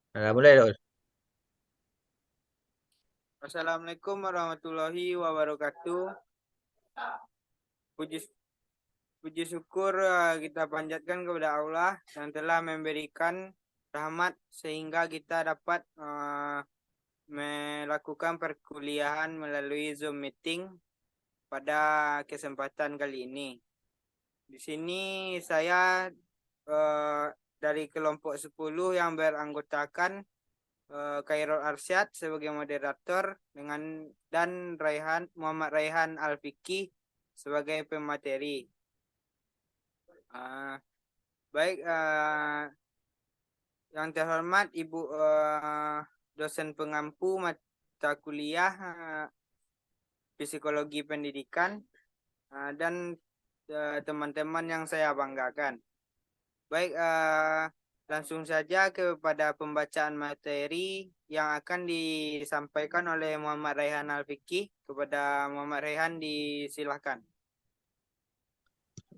Nah, mulai dong. Assalamualaikum warahmatullahi wabarakatuh. Puji, puji syukur kita panjatkan kepada Allah yang telah memberikan rahmat sehingga kita dapat melakukan perkuliahan melalui Zoom meeting pada kesempatan kali ini. Di sini saya eh, dari kelompok 10 yang beranggotakan Khairul Arsyad sebagai moderator dan Muhammad Raihan Alfiki sebagai pemateri. Uh, baik, yang terhormat Ibu dosen pengampu mata kuliah Psikologi Pendidikan dan teman-teman yang saya banggakan. Baik, langsung saja kepada pembacaan materi yang akan disampaikan oleh Muhammad Raihan Alfiki. Kepada Muhammad Raihan disilahkan.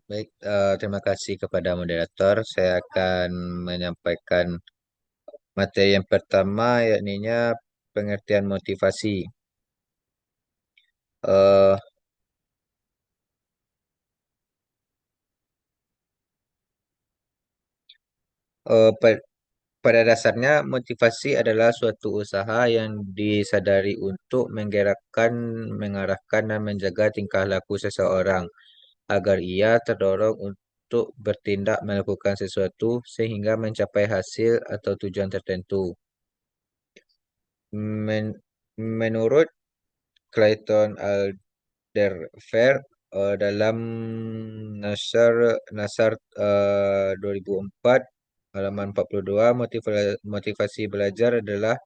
Baik, terima kasih kepada moderator. Saya akan menyampaikan materi yang pertama, yakni pengertian motivasi. Eh, pa- Pada dasarnya, motivasi adalah suatu usaha yang disadari untuk menggerakkan, mengarahkan, dan menjaga tingkah laku seseorang agar ia terdorong untuk bertindak melakukan sesuatu sehingga mencapai hasil atau tujuan tertentu. Men- Menurut Clayton Alderfer, dalam Nasar 2004 halaman 42, motivasi belajar adalah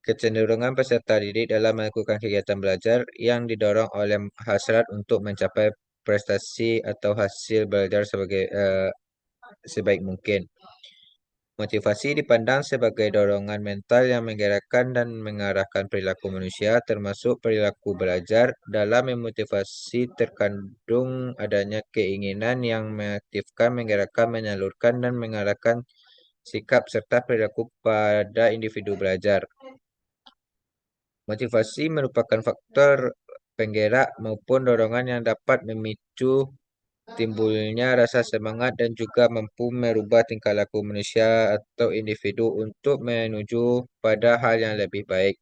kecenderungan peserta didik dalam melakukan kegiatan belajar yang didorong oleh hasrat untuk mencapai prestasi atau hasil belajar sebaik mungkin. Motivasi dipandang sebagai dorongan mental yang menggerakkan dan mengarahkan perilaku manusia, termasuk perilaku belajar. Dalam memotivasi terkandung adanya keinginan yang mengaktifkan, menggerakkan, menyalurkan, dan mengarahkan sikap serta perilaku pada individu belajar. Motivasi merupakan faktor penggerak maupun dorongan yang dapat memicu timbulnya rasa semangat dan juga mampu merubah tingkah laku manusia atau individu untuk menuju pada hal yang lebih baik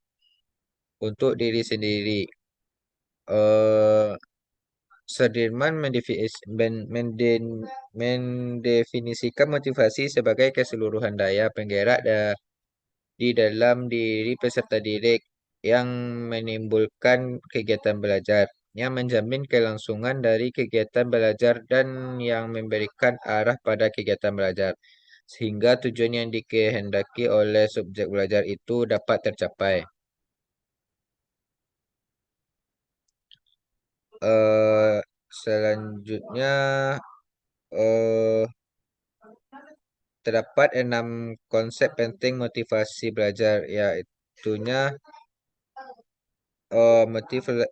untuk diri sendiri. Eh, Sudirman mendefinisikan motivasi sebagai keseluruhan daya penggerak di dalam diri peserta didik yang menimbulkan kegiatan belajar, yang menjamin kelangsungan dari kegiatan belajar dan yang memberikan arah pada kegiatan belajar, sehingga tujuan yang dikehendaki oleh subjek belajar itu dapat tercapai. Selanjutnya, eh, terdapat 6 konsep penting motivasi belajar, yaitunya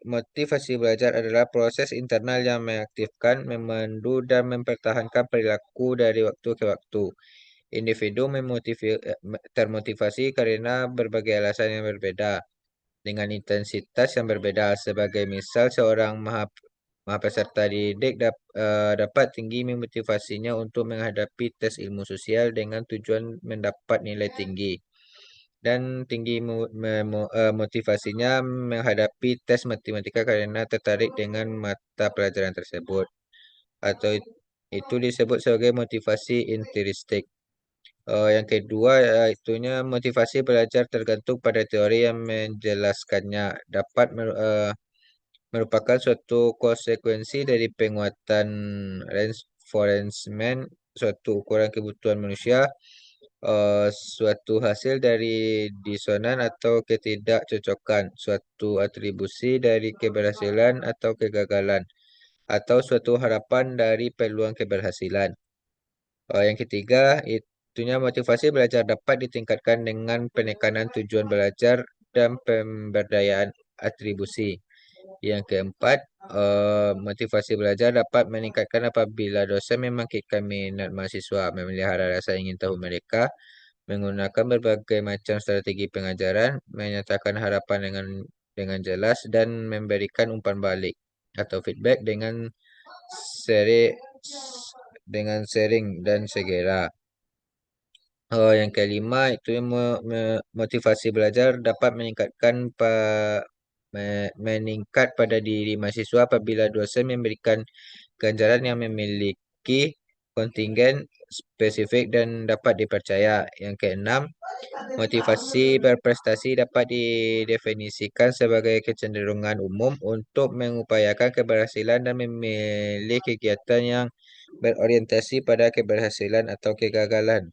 motivasi belajar adalah proses internal yang mengaktifkan, memandu, dan mempertahankan perilaku dari waktu ke waktu. Individu termotivasi karena berbagai alasan yang berbeda, dengan intensitas yang berbeda. Sebagai misal, seorang peserta didik dapat tinggi memotivasinya untuk menghadapi tes ilmu sosial dengan tujuan mendapat nilai tinggi dan tinggi motivasinya menghadapi tes matematika karena tertarik dengan mata pelajaran tersebut atau itu disebut sebagai motivasi intrinsik. Yang kedua yaitunya motivasi belajar tergantung pada teori yang menjelaskannya dapat merupakan suatu konsekuensi dari penguatan reinforcement suatu ukuran kebutuhan manusia, suatu hasil dari disonan atau ketidakcocokan, suatu atribusi dari keberhasilan atau kegagalan, atau suatu harapan dari peluang keberhasilan. Yang ketiga, itunya motivasi belajar dapat ditingkatkan dengan penekanan tujuan belajar dan pemberdayaan atribusi. Yang keempat, motivasi belajar dapat meningkatkan apabila dosen membangkitkan minat mahasiswa, memelihara rasa ingin tahu mereka, menggunakan berbagai macam strategi pengajaran, menyatakan harapan dengan jelas dan memberikan umpan balik atau feedback seri sharing dan segera. Yang kelima itu motivasi belajar dapat meningkat pada diri mahasiswa apabila dosen memberikan ganjaran yang memiliki kontingen spesifik dan dapat dipercaya. Yang keenam, motivasi berprestasi dapat didefinisikan sebagai kecenderungan umum untuk mengupayakan keberhasilan dan memilih kegiatan yang berorientasi pada keberhasilan atau kegagalan.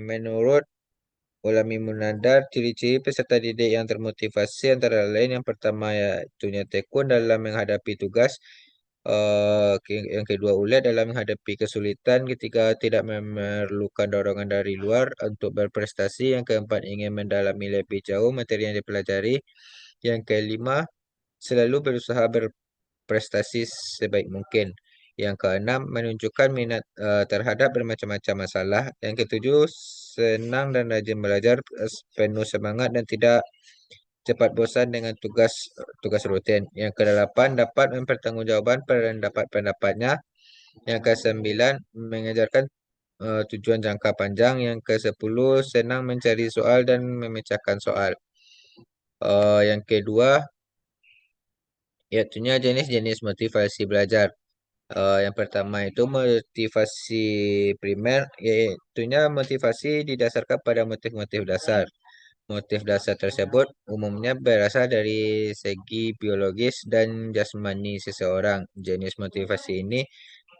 Menurut Ulami Munandar, ciri-ciri peserta didik yang termotivasi antara lain yang pertama yaitu tekun dalam menghadapi tugas, yang kedua ulet dalam menghadapi kesulitan, ketiga tidak memerlukan dorongan dari luar untuk berprestasi, yang keempat ingin mendalami lebih jauh materi yang dipelajari, yang kelima selalu berusaha berprestasi sebaik mungkin. Yang keenam, menunjukkan minat terhadap bermacam-macam masalah. Yang ketujuh, senang dan rajin belajar, penuh semangat dan tidak cepat bosan dengan tugas rutin. Yang kedelapan, dapat mempertanggungjawabkan pendapat-pendapatnya. Yang kesembilan, mengajarkan tujuan jangka panjang. Yang kesepuluh, senang mencari soal dan memecahkan soal. Yang kedua, yaitu jenis-jenis motivasi belajar. Yang pertama itu motivasi primer, yaitu motivasi didasarkan pada motif-motif dasar. Motif dasar tersebut umumnya berasal dari segi biologis dan jasmani seseorang. Jenis motivasi ini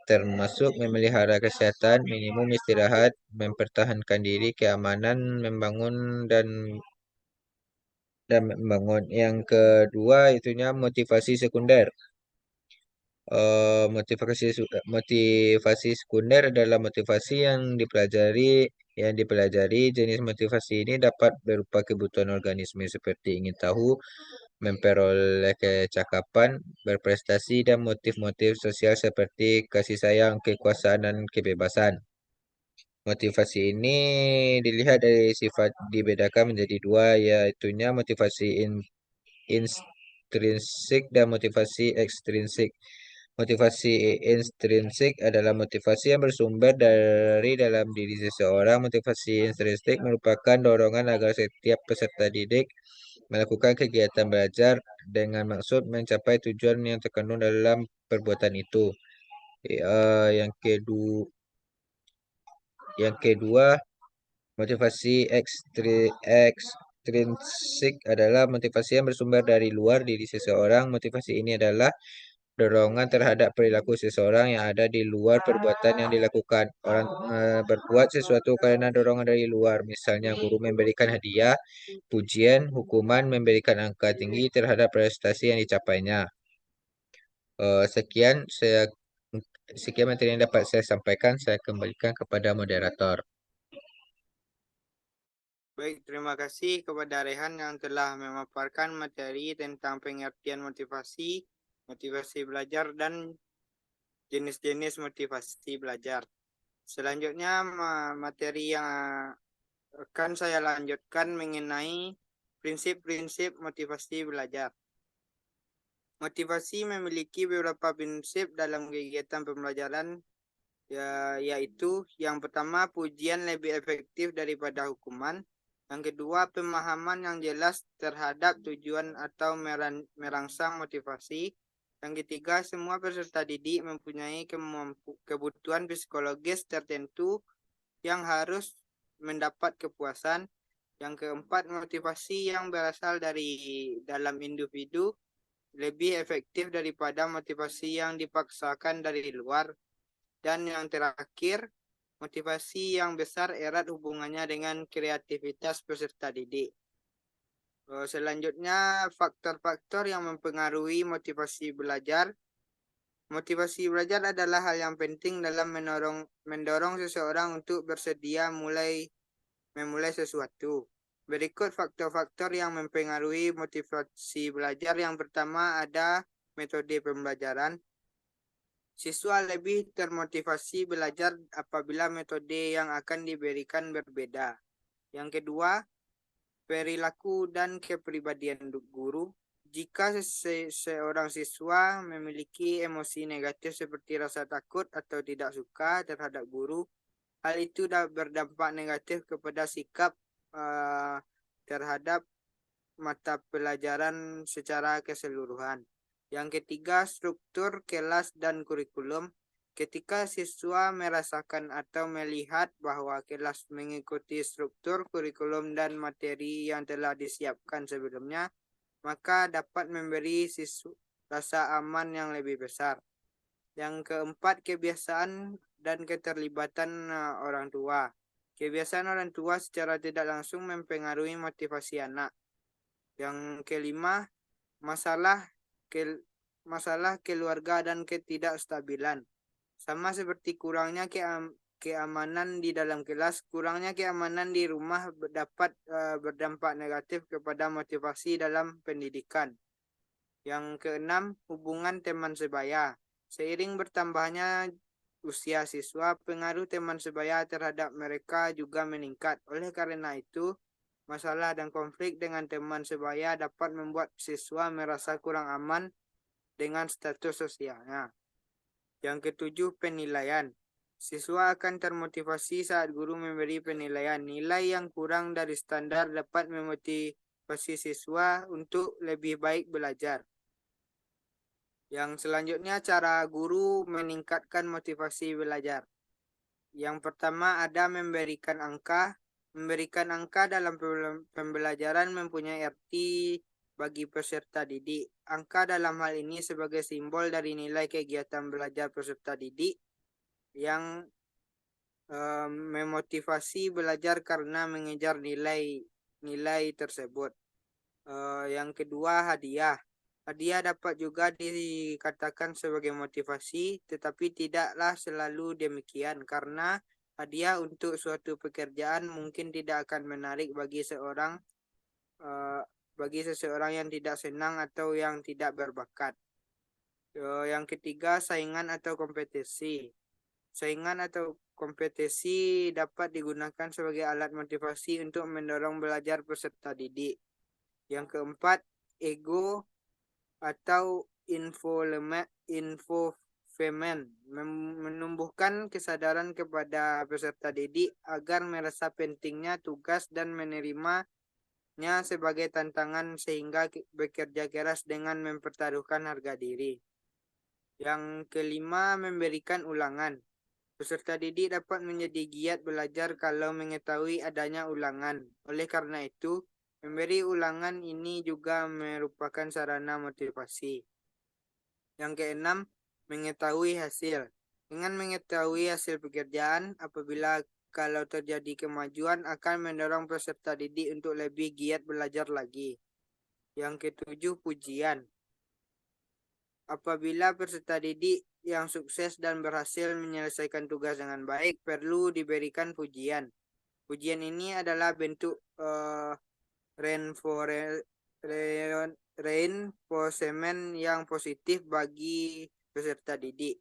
termasuk memelihara kesehatan, minimum istirahat, mempertahankan diri, keamanan, dan membangun. Yang kedua itunya motivasi sekunder. Motivasi sekunder adalah motivasi yang dipelajari. Jenis motivasi ini dapat berupa kebutuhan organisme seperti ingin tahu, memperoleh kecakapan, berprestasi, dan motif-motif sosial seperti kasih sayang, kekuasaan, dan kebebasan. Motivasi ini dilihat dari sifat dibedakan menjadi dua, yaitu motivasi intrinsik dan motivasi ekstrinsik. Motivasi intrinsik adalah motivasi yang bersumber dari dalam diri seseorang. Motivasi intrinsik merupakan dorongan agar setiap peserta didik melakukan kegiatan belajar dengan maksud mencapai tujuan yang terkandung dalam perbuatan itu. Yang kedua, motivasi ekstrinsik adalah motivasi yang bersumber dari luar diri seseorang. Motivasi ini adalah dorongan terhadap perilaku seseorang yang ada di luar perbuatan yang dilakukan. Orang berbuat sesuatu karena dorongan dari luar. Misalnya guru memberikan hadiah, pujian, hukuman, memberikan angka tinggi terhadap prestasi yang dicapainya. Sekian materi yang dapat saya sampaikan. Saya kembalikan kepada moderator. Baik, terima kasih kepada Rehan yang telah memaparkan materi tentang pengertian motivasi, motivasi belajar, dan jenis-jenis motivasi belajar. Selanjutnya, materi yang akan saya lanjutkan mengenai prinsip-prinsip motivasi belajar. Motivasi memiliki beberapa prinsip dalam kegiatan pembelajaran, yaitu yang pertama, pujian lebih efektif daripada hukuman. Yang kedua, pemahaman yang jelas terhadap tujuan atau merangsang motivasi. Yang ketiga, semua peserta didik mempunyai kebutuhan psikologis tertentu yang harus mendapat kepuasan. Yang keempat, motivasi yang berasal dari dalam individu lebih efektif daripada motivasi yang dipaksakan dari luar. Dan yang terakhir, motivasi yang besar erat hubungannya dengan kreativitas peserta didik. Selanjutnya, faktor-faktor yang mempengaruhi motivasi belajar. Motivasi belajar adalah hal yang penting dalam mendorong seseorang untuk bersedia memulai sesuatu. Berikut faktor-faktor yang mempengaruhi motivasi belajar. Yang pertama ada metode pembelajaran. Siswa lebih termotivasi belajar apabila metode yang akan diberikan berbeda. Yang kedua, perilaku dan kepribadian guru. Jika seorang siswa memiliki emosi negatif seperti rasa takut atau tidak suka terhadap guru, hal itu berdampak negatif kepada sikap terhadap mata pelajaran secara keseluruhan. Yang ketiga, struktur kelas dan kurikulum. Ketika siswa merasakan atau melihat bahwa kelas mengikuti struktur kurikulum dan materi yang telah disiapkan sebelumnya, maka dapat memberi siswa rasa aman yang lebih besar. Yang keempat, kebiasaan dan keterlibatan orang tua. Kebiasaan orang tua secara tidak langsung mempengaruhi motivasi anak. Yang kelima, masalah keluarga dan ketidakstabilan. Sama seperti kurangnya keamanan di dalam kelas, kurangnya keamanan di rumah dapat berdampak negatif kepada motivasi dalam pendidikan. Yang keenam, hubungan teman sebaya. Seiring bertambahnya usia siswa, pengaruh teman sebaya terhadap mereka juga meningkat. Oleh karena itu, masalah dan konflik dengan teman sebaya dapat membuat siswa merasa kurang aman dengan status sosialnya. Yang ketujuh, penilaian. Siswa akan termotivasi saat guru memberi penilaian. Nilai yang kurang dari standar dapat memotivasi siswa untuk lebih baik belajar. Yang selanjutnya, cara guru meningkatkan motivasi belajar. Yang pertama ada memberikan angka. Memberikan angka dalam pembelajaran mempunyai arti bagi peserta didik. Angka dalam hal ini sebagai simbol dari nilai kegiatan belajar peserta didik yang memotivasi belajar karena mengejar nilai tersebut. Yang kedua, hadiah. Hadiah dapat juga dikatakan sebagai motivasi, tetapi tidaklah selalu demikian karena hadiah untuk suatu pekerjaan mungkin tidak akan menarik bagi seseorang yang tidak senang atau yang tidak berbakat. Yang ketiga, saingan atau kompetisi. Saingan atau kompetisi dapat digunakan sebagai alat motivasi untuk mendorong belajar peserta didik. Yang keempat, ego atau infotainment menumbuhkan kesadaran kepada peserta didik agar merasa pentingnya tugas dan menerimanya sebagai tantangan sehingga bekerja keras dengan mempertaruhkan harga diri. Yang kelima, memberikan ulangan. Peserta didik dapat menjadi giat belajar kalau mengetahui adanya ulangan. Oleh karena itu, memberi ulangan ini juga merupakan sarana motivasi. Yang keenam, mengetahui hasil. Dengan mengetahui hasil pekerjaan, apabila kalau terjadi kemajuan akan mendorong peserta didik untuk lebih giat belajar lagi. Yang ketujuh, pujian. Apabila peserta didik yang sukses dan berhasil menyelesaikan tugas dengan baik, perlu diberikan pujian. Pujian ini adalah bentuk reinforcement yang positif bagi peserta didik.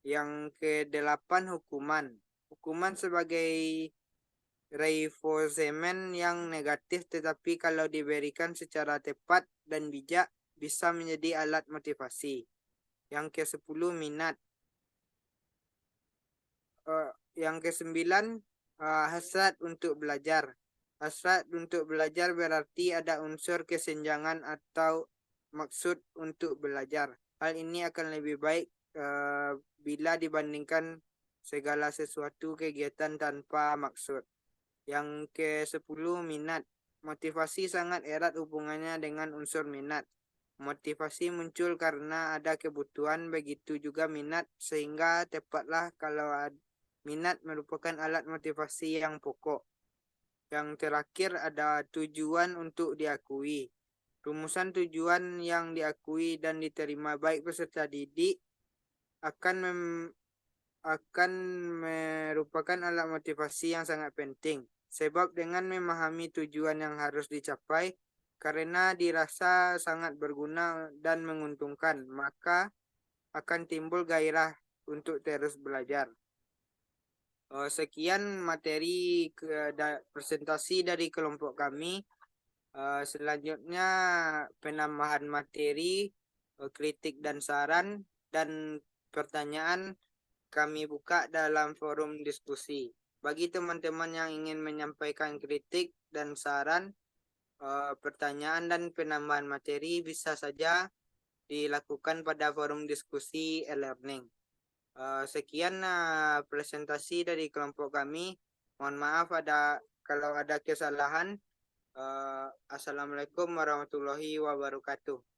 Yang kedelapan, hukuman. Hukuman sebagai reinforcement yang negatif, tetapi kalau diberikan secara tepat dan bijak, bisa menjadi alat motivasi. Yang ke-10, minat. Yang ke-9, hasrat untuk belajar. Hasrat untuk belajar berarti ada unsur kesenjangan atau maksud untuk belajar. Hal ini akan lebih baik bila dibandingkan segala sesuatu kegiatan tanpa maksud. Yang ke-10, minat. Motivasi sangat erat hubungannya dengan unsur minat. Motivasi muncul karena ada kebutuhan, begitu juga minat, sehingga tepatlah kalau minat merupakan alat motivasi yang pokok. Yang terakhir ada tujuan untuk diakui. Rumusan tujuan yang diakui dan diterima baik peserta didik akan merupakan alat motivasi yang sangat penting. Sebab dengan memahami tujuan yang harus dicapai, karena dirasa sangat berguna dan menguntungkan, maka akan timbul gairah untuk terus belajar. Sekian materi presentasi dari kelompok kami. Selanjutnya penambahan materi, kritik dan saran, dan pertanyaan kami buka dalam forum diskusi. Bagi teman-teman yang ingin menyampaikan kritik dan saran, pertanyaan dan penambahan materi bisa saja dilakukan pada forum diskusi e-learning. Sekian presentasi dari kelompok kami. Mohon maaf kalau ada kesalahan. Assalamualaikum warahmatullahi wabarakatuh.